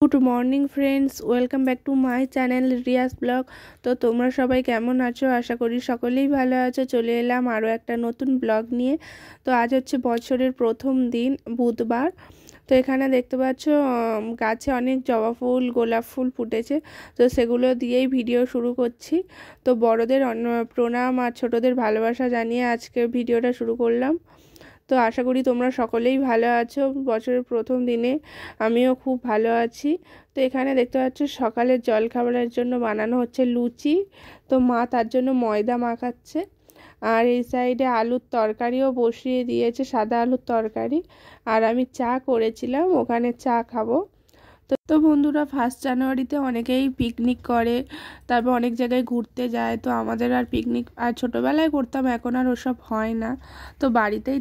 Good morning friends, welcome back to my channel Riya's blog. তো তোমরা সবাই কেমন আছো? আশা করি সকলেই ভালো আছো। চলে এলাম আরও একটা নতুন ব্লগ নিয়ে। তো আজ হচ্ছে বছরের প্রথম দিন, বুধবার। তো এখানে দেখতে পাচ্ছ গাছে অনেক জবা ফুল, গোলাপ ফুল ফুটেছে। তো সেগুলো দিয়েই ভিডিও শুরু করছি। তো বড়দের প্রণাম আর ছোটদের ভালোবাসা জানিয়ে আজকে ভিডিওটা শুরু করলাম। তো আশা করি তোমরা সকলেই ভালো আছো। বছরের প্রথম দিনে আমিও খুব ভালো আছি। তো এখানে দেখতে পাচ্ছ সকালের জলখাবারের জন্য বানানো হচ্ছে লুচি। তো মা তার জন্য ময়দা মাখাচ্ছে। আর এই সাইডে আলুর তরকারিও বসিয়ে দিয়েছে, সাদা আলুর তরকারি। আর আমি চা করেছিলাম, ওখানে চা খাবো। তো বন্ধুরা, 1 জানুয়ারিতে অনেকেই পিকনিক করে, তারপর অনেক জায়গায় ঘুরতে যায়। তো আমাদের আর পিকনিক আর ছোটোবেলায় করতাম, এখন আর ওসব হয় না। তো বাড়িতেই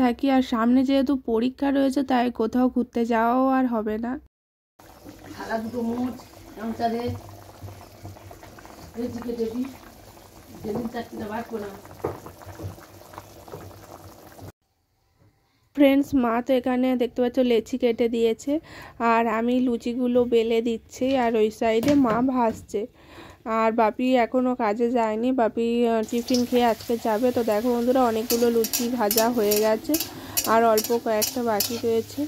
থাকি। আর সামনে যেহেতু পরীক্ষা রয়েছে, তাই কোথাও ঘুরতে যাওয়াও আর হবে না। ফ্রেন্ডস, মা তো এখানে দেখতে পাচ্ছ লেচি কেটে দিয়েছে, আর আমি লুচিগুলো বেলে দিচ্ছি। আর ওই সাইডে মা ভাজছে। আর বাপি এখনও কাজে যায়নি, বাপি টিফিন খেয়ে আজকে যাবে। তো দেখো বন্ধুরা, অনেকগুলো লুচি ভাজা হয়ে গেছে, আর অল্প কয়েকটা বাকি রয়েছে।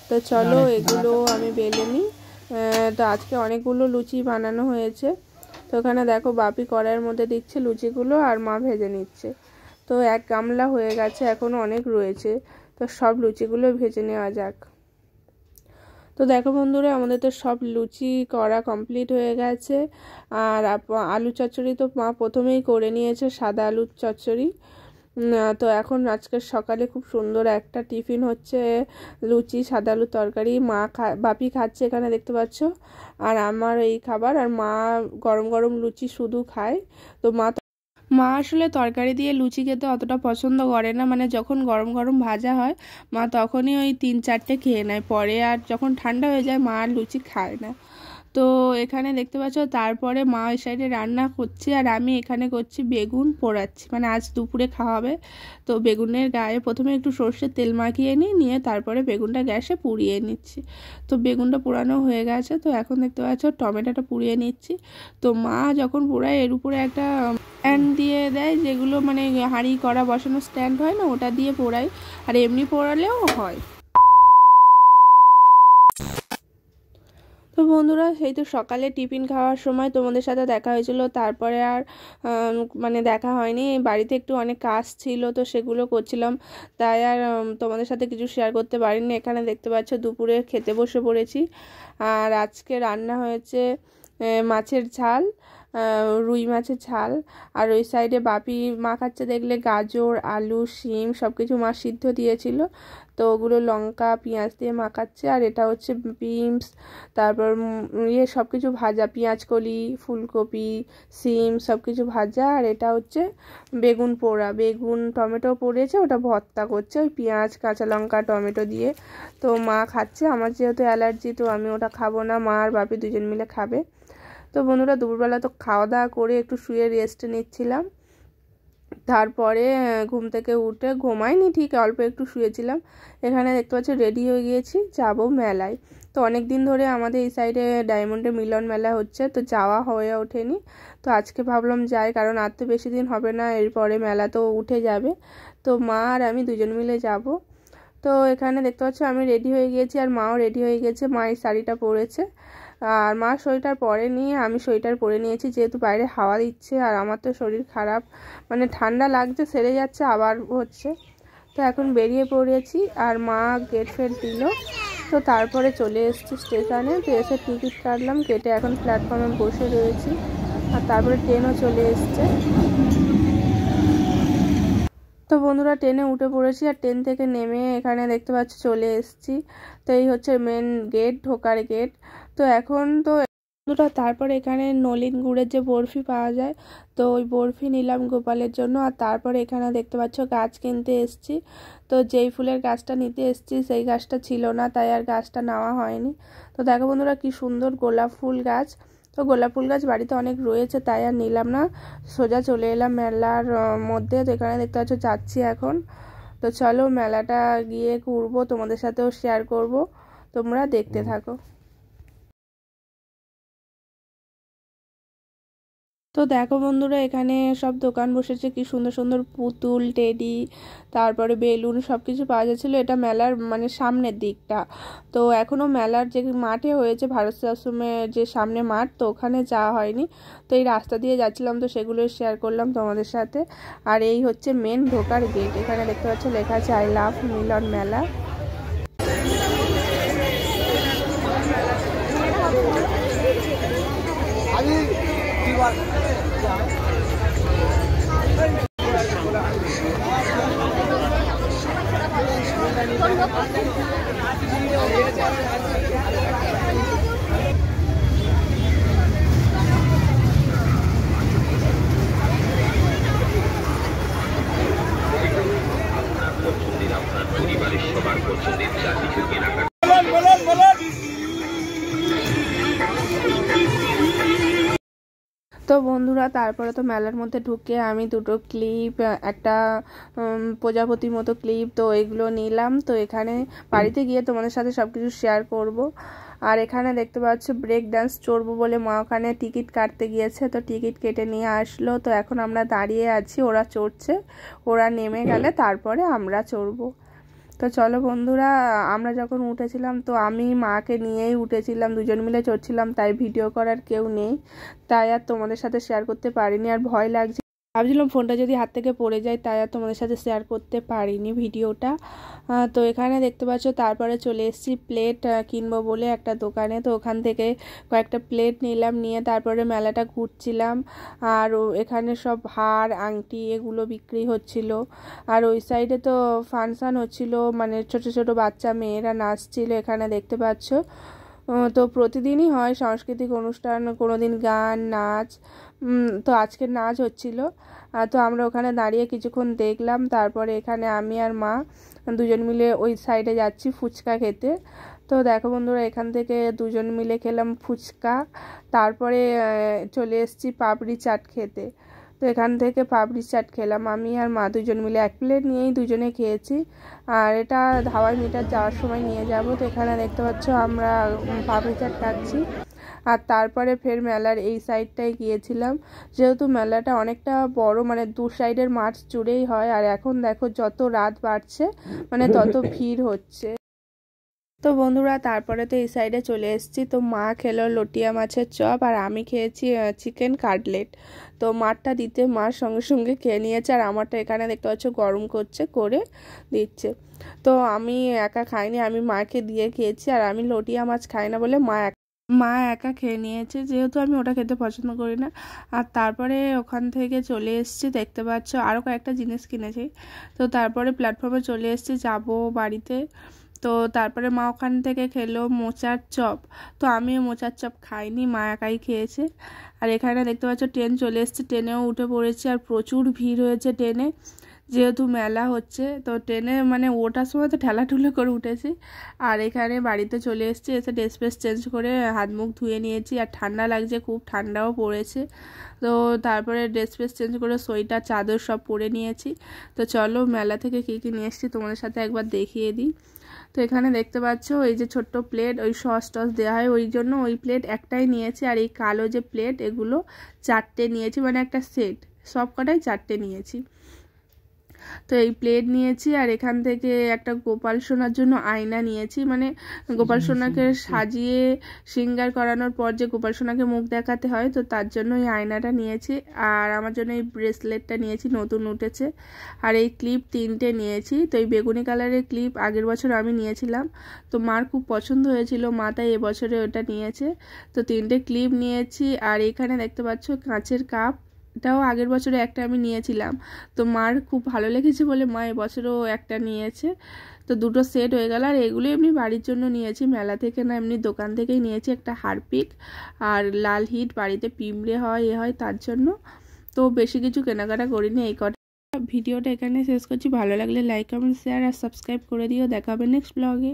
তো চলো এগুলো আমি বেলে নিই। তো আজকে অনেকগুলো লুচি বানানো হয়েছে। তো এখানে দেখো বাপি কড়াইয়ের মধ্যে দিচ্ছে লুচিগুলো, আর মা ভেজে নিচ্ছে। তো 1 গামলা হয়ে গেছে, এখনও অনেক রয়েছে। তো সব লুচিগুলো ভেজে নেওয়া যাক। তো দেখো বন্ধুরা, আমাদের তো সব লুচি করা কমপ্লিট হয়ে গেছে। আর আলু চচ্চড়ি তো মা প্রথমেই করে নিয়েছে, সাদা আলুর চচ্চড়ি। তো এখন আজকের সকালে খুব সুন্দর একটা টিফিন হচ্ছে, লুচি সাদা আলুর তরকারি। বাপি খাচ্ছে এখানে দেখতে পাচ্ছ। আর আমার এই খাবার, আর মা গরম গরম লুচি শুধু খায়। তো মা আসলে তরকারি দিয়ে লুচি খেতে অতটা পছন্দ করে না, মানে যখন গরম গরম ভাজা হয় মা তখনই ওই 3-4টে খেয়ে নেয়, পরে আর যখন ঠান্ডা হয়ে যায় মা আর লুচি খায় না। তো এখানে দেখতে পাচ্ছ তারপরে মা ওই সাইডে রান্না করছে, আর আমি এখানে করছি বেগুন পোড়াচ্ছি, মানে আজ দুপুরে খাওয়া হবে। তো বেগুনের গায়ে প্রথমে একটু সর্ষের তেল মাখিয়ে নিয়ে তারপরে বেগুনটা গ্যাসে পুড়িয়ে নিচ্ছি। তো বেগুনটা পোড়ানো হয়ে গেছে। তো এখন দেখতে পাচ্ছ টমেটোটা পুড়িয়ে নিচ্ছি। তো মা যখন পোড়ায় এর উপরে একটা স্ট্যান্ড দিয়ে দেয়, যেগুলো মানে হাঁড়ি কড়া বসানো স্ট্যান্ড হয় না, ওটা দিয়ে পোড়াই। আর এমনি পোড়ালেও হয়। তো বন্ধুরা, সেই তো সকালে টিফিন খাওয়ার সময় তোমাদের সাথে দেখা হয়েছিল, তারপরে আর মানে দেখা হয়নি। বাড়িতে একটু অনেক কাজ ছিল, তো সেগুলো করছিলাম, তাই আর তোমাদের সাথে কিছু শেয়ার করতে পারিনি। এখানে দেখতে পাচ্ছ দুপুরে খেতে বসে পড়েছি। আর আজকে রান্না হয়েছে মাছের ঝাল, রুই মাছের ঝাল। আর ওই সাইডে বাপি মা খাচ্ছে দেখলে গাজর, আলু, শিম সব কিছু মা সিদ্ধ দিয়েছিল, তো ওগুলো লঙ্কা পেঁয়াজ দিয়ে মাখাচ্ছে। আর এটা হচ্ছে বিনস, তারপর সব কিছু ভাজা, পেঁয়াজকলি, ফুলকপি, সিম সব কিছু ভাজা। আর এটা হচ্ছে বেগুন পোড়া, বেগুন টমেটো পোড়েছে, ওটা ভর্তা করছে ওই পেঁয়াজ কাঁচা লঙ্কা টমেটো দিয়ে। তো মা খাচ্ছে, আমার যেহেতু অ্যালার্জি তো আমি ওটা খাবো না, মা আর বাপি দুজন মিলে খাবে। তো বন্ধুরা, দুপুরবেলা তো খাওয়া দাওয়া করে একটু শুয়ে রেস্ট নিচ্ছিলাম। তারপরে ঘুম থেকে উঠে, ঘুমাইনি ঠিক, অল্প একটু শুয়েছিলাম। এখানে দেখতে পাচ্ছি রেডি হয়ে গিয়েছি, যাব মেলায়। তো অনেক দিন ধরে আমাদের এই সাইডে ডায়মন্ডে মিলন মেলা হচ্ছে, তো যাওয়া হয়ে ওঠেনি। তো আজকে ভাবলাম যাই, কারণ আর তো বেশি দিন হবে না, এরপরে মেলা তো উঠে যাবে। তো মা আর আমি দুজন মিলে যাব। তো এখানে দেখতে পাচ্ছ আমি রেডি হয়ে গিয়েছি, আর মাও রেডি হয়ে গেছে। মা এই শাড়িটা পরেছে, আর মা সোয়েটার পরেনি, আমি সোয়েটার পরে নিয়েছি, যেহেতু বাইরে হাওয়া দিচ্ছে। আর আমার তো শরীর খারাপ, মানে ঠান্ডা লাগছে, সেরে যাচ্ছে আবার হচ্ছে। তো এখন বেরিয়ে পড়েছি, আর মা গেট ফেট দিল। তো তারপরে চলে এসেছি স্টেশনে। তো এসে টিকিট কাটলাম, কেটে এখন প্ল্যাটফর্মে বসে রয়েছি। আর তারপরে ট্রেনও চলে এসছে। তো বন্ধুরা, ট্রেনে উঠে পড়েছি, আর ট্রেন থেকে নেমে এখানে দেখতে পাচ্ছি চলে এসেছি। তো এই হচ্ছে মেন গেট, ঢোকার গেট। তো এখন তো বন্ধুরা, তারপরে এখানে নলেন গুড়ের যে বরফি পাওয়া যায়, তো ওই বরফি নিলাম গোপালের জন্য। আর তারপরে এখানে দেখতে পাচ্ছ গাছ কিনতে এসেছি। তো যেই ফুলের গাছটা নিতে এসেছি সেই গাছটা ছিল না, তাই আর গাছটা নেওয়া হয়নি। তো দেখো বন্ধুরা, কি সুন্দর গোলাপ ফুল গাছ। তো গোলাপ ফুল গাছ বাড়িতে অনেক রয়েছে, তাই আর নিলাম না, সোজা চলে এলাম মেলার মধ্যে। তো এখানে দেখতে পাচ্ছ যাচ্ছি এখন। তো চলো মেলাটা গিয়ে ঘুরবো, তোমাদের সাথেও শেয়ার করব, তোমরা দেখতে থাকো। তো দেখো বন্ধুরা, এখানে সব দোকান বসেছে, কি সুন্দর সুন্দর পুতুল, টেডি, তারপরে বেলুন সব কিছু পাওয়া যাচ্ছিলো। এটা মেলার মানে সামনের দিকটা। তো এখনও মেলার যে মাঠে হয়েছে, ভারত সেবাশ্রমের যে সামনে মাঠ, তো ওখানে যাওয়া হয়নি। তো এই রাস্তা দিয়ে যাচ্ছিলাম, তো সেগুলো শেয়ার করলাম তোমাদের সাথে। আর এই হচ্ছে মেন ঢোকার গেট। এখানে দেখতে পাচ্ছ লেখা আছে আই লাভ মিলন মেলা। তো বন্ধুরা, তারপরে তো মেলার মধ্যে ঢুকে আমি দুটো ক্লিপ, একটা প্রজাপতির মতো ক্লিপ, তো এগুলো নিলাম। তো এখানে বাড়িতে গিয়ে তোমাদের সাথে সব কিছু শেয়ার করব। আর এখানে দেখতে পাচ্ছ ব্রেক ডান্স চড়বো বলে মা ওখানে টিকিট কাটতে গিয়েছে, তো টিকিট কেটে নিয়ে আসলো। তো এখন আমরা দাঁড়িয়ে আছি, ওরা চড়ছে, ওরা নেমে গেলে তারপরে আমরা চড়বো। তো চলো বন্ধুরা, আমরা যখন উঠেছিলাম তো আমি মাকে নিয়েই উঠেছিলাম, দুজন মিলে চড়ছিলাম, তাই ভিডিও করার কেউ নেই, তাই আর তোমাদের সাথে শেয়ার করতে পারিনি। আর ভয় লাগছে, ভাবছিলাম ফোনটা যদি হাত থেকে পড়ে যায়, তাই আর তোমাদের সাথে শেয়ার করতে পারিনি ভিডিওটা। তো এখানে দেখতে পাচ্ছ তারপরে চলে এসেছি প্লেট কিনবো বলে একটা দোকানে। তো ওখান থেকে কয়েকটা প্লেট নিলাম, নিয়ে তারপরে মেলাটা ঘুরছিলাম। আর এখানে সব হার, আংটি এগুলো বিক্রি হচ্ছিল। আর ওই সাইডে তো ফাংশান হচ্ছিল, মানে ছোট ছোট বাচ্চা মেয়েরা নাচছিল, এখানে দেখতে পাচ্ছ। তো প্রতিদিনই হয় সাংস্কৃতিক অনুষ্ঠান, কোনো দিন গান, নাচ। তো আজকে নাচ হচ্ছিল। তো আমরা ওখানে দাঁড়িয়ে কিছুক্ষণ দেখলাম। তারপরে এখানে আমি আর মা দুজন মিলে ওই সাইডে যাচ্ছি ফুচকা খেতে। তো দেখো বন্ধুরা, এখান থেকে দুজন মিলে খেলাম ফুচকা। তারপরে চলে এসেছি পাপড়ি চাট খেতে। তো এখান থেকে পাপড়ি চাট খেলাম আমি আর মা দুজন মিলে, এক প্লেট নিয়েই দুজনে খেয়েছি। আর এটা ধাওয়াই মিটার যাওয়ার সময় নিয়ে যাব। তো এখানে দেখতে পাচ্ছ আমরা পাপড়ি চাট খাচ্ছি। আর তারপরে ফের মেলার এই সাইডটায় গিয়েছিলাম, যেহেতু মেলাটা অনেকটা বড়, মানে দু সাইডের মাঠ জুড়েই হয়। আর এখন দেখো যত রাত বাড়ছে মানে তত ভিড় হচ্ছে। তো বন্ধুরা, তারপরে তো এই সাইডে চলে এসেছি। তো মা খেলো লটিয়া মাছের চপ, আর আমি খেয়েছি চিকেন কাটলেট। তো মারটা দিতে মার সঙ্গে সঙ্গে খেয়ে নিয়েছে, আর আমারটা এখানে দেখতে পাচ্ছ গরম করছে, করে দিচ্ছে। তো আমি একা খাইনি, আমি মাকে দিয়ে খেয়েছি। আর আমি লটিয়া মাছ খাই না বলে মা একা খেয়ে নিয়েছে, যেহেতু আমি ওটা খেতে পছন্দ করি না। আর তারপরে ওখান থেকে চলে এসেছি, দেখতে পাচ্ছ আরও কয়েকটা জিনিস কিনেছি। তো তারপরে প্ল্যাটফর্মে চলে এসেছি, যাব বাড়িতে। তো তারপরে মা ওখান থেকে খেলো মোচার চপ। তো আমিও মোচার চপ খাইনি, মা একাই খেয়েছে। আর এখানে দেখতে পাচ্ছ ট্রেন চলে এসেছে, ট্রেনেও উঠে পড়েছি। আর প্রচুর ভিড় হয়েছে ট্রেনে, যেহেতু মেলা হচ্ছে। তো ট্রেনে মানে ওঠার সময় তো ঠেলাঠুলো করে উঠেছি। আর এখানে বাড়িতে চলে এসেছি, এসে ড্রেস ফ্রেস চেঞ্জ করে হাত মুখ ধুয়ে নিয়েছি। আর ঠান্ডা লাগছে, খুব ঠান্ডাও পড়েছে। তো তারপরে ড্রেস ফ্রেস চেঞ্জ করে সোয়েটার, চাদর সব পরে নিয়েছি। তো চলো মেলা থেকে কী কী নিয়ে এসেছি তোমাদের সাথে একবার দেখিয়ে দিই। তো এখানে দেখতে পাচ্ছ এই যে ছোট্ট প্লেট, ওই সস টস দেওয়া হয়, ওই জন্য ওই প্লেট একটাই নিয়েছি। আর এই কালো যে প্লেট, এগুলো 4টে নিয়েছি, মানে একটা সেট, সব কটাই 4টে নিয়েছি। তো এই প্লেট নিয়েছি। আর এখান থেকে একটা গোপাল সোনার জন্য আয়না নিয়েছি, মানে গোপাল সোনাকে সাজিয়ে শৃঙ্গার করানোর পর যে গোপাল সোনাকে মুখ দেখাতে হয়, তো তার জন্য এই আয়নাটা নিয়েছি। আর আমার জন্য এই ব্রেসলেটটা নিয়েছি, নতুন উঠেছে। আর এই ক্লিপ 3টে নিয়েছি। তো এই বেগুনি কালারের ক্লিপ আগের বছর আমি নিয়েছিলাম, তো মার খুব পছন্দ হয়েছিল, মা তাই এবছরে ওটা নিয়েছে। তো 3টে ক্লিপ নিয়েছি। আর এখানে দেখতে পাচ্ছ কাঁচের কাপ, এটাও আগের বছরে একটা আমি নিয়েছিলাম, তো মার খুব ভালো লেগেছে বলে মা এবছরও একটা নিয়েছে। তো দুটো সেট হয়ে গেল। আর এগুলো এমনি বাড়ির জন্য নিয়েছি, মেলা থেকে না, এমনি দোকান থেকেই নিয়েছি। একটা হারপিক আর লাল হিট, বাড়িতে পিঁপড়ে হয় এ হয় তার জন্য। তো বেশি কিছু কেনাকাটা করিনি, এই কটা। ভিডিওটা এখানে শেষ করছি, ভালো লাগলে লাইক, কমেন্ট, শেয়ার আর সাবস্ক্রাইব করে দিও। দেখা হবে নেক্সট ব্লগে।